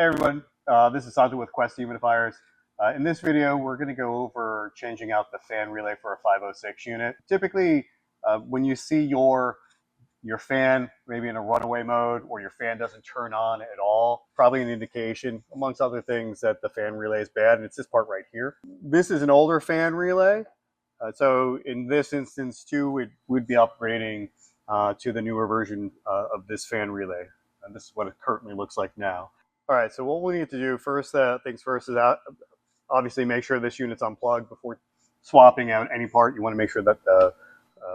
Hey everyone, this is Santo with Quest Dehumidifiers. In this video, we're going to go over changing out the fan relay for a 506 unit. Typically, when you see your fan maybe in a runaway mode or your fan doesn't turn on at all, probably an indication, amongst other things, that the fan relay is bad, and it's this part right here. This is an older fan relay, so in this instance too, it would be upgrading to the newer version of this fan relay. And this is what it currently looks like now. All right, so what we need to do first things first is obviously make sure this unit's unplugged before swapping out any part. You want to make sure that the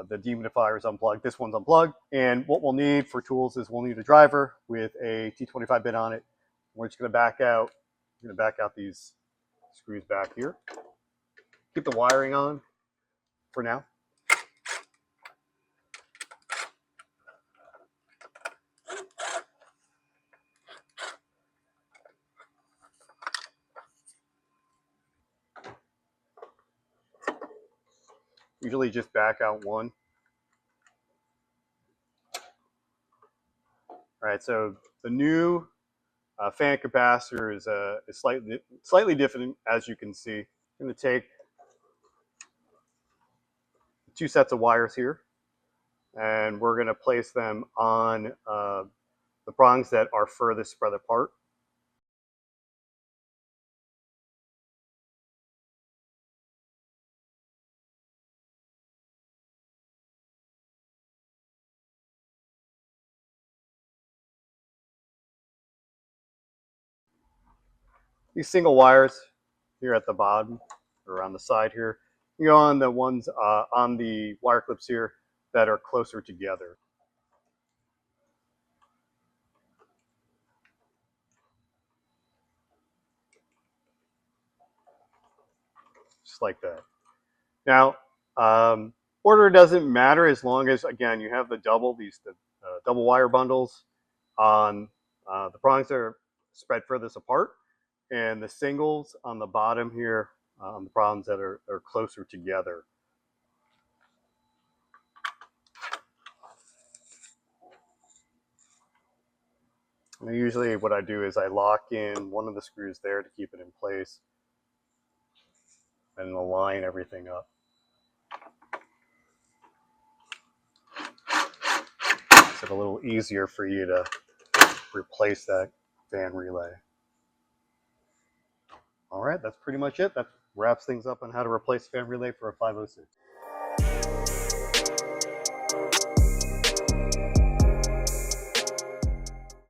dehumidifier is unplugged. This one's unplugged. And what we'll need for tools is we'll need a driver with a T25 bit on it. We're just going to back out. I'm going to back out these screws back here. Keep the wiring on for now. Usually just back out one. All right, so the new fan capacitor is slightly different, as you can see. I'm going to take two sets of wires here, and we're going to place them on the prongs that are furthest spread apart. These single wires here at the bottom or on the side here, you go on the ones on the wire clips here that are closer together. Just like that. Now, order doesn't matter as long as, again, you have the double wire bundles on the prongs that are spread furthest apart, and the singles on the bottom here on the prongs that are closer together. And usually what I do is I lock in one of the screws there to keep it in place and align everything up. Makes it a little easier for you to replace that fan relay. All right, that's pretty much it. That wraps things up on how to replace fan relay for a 506.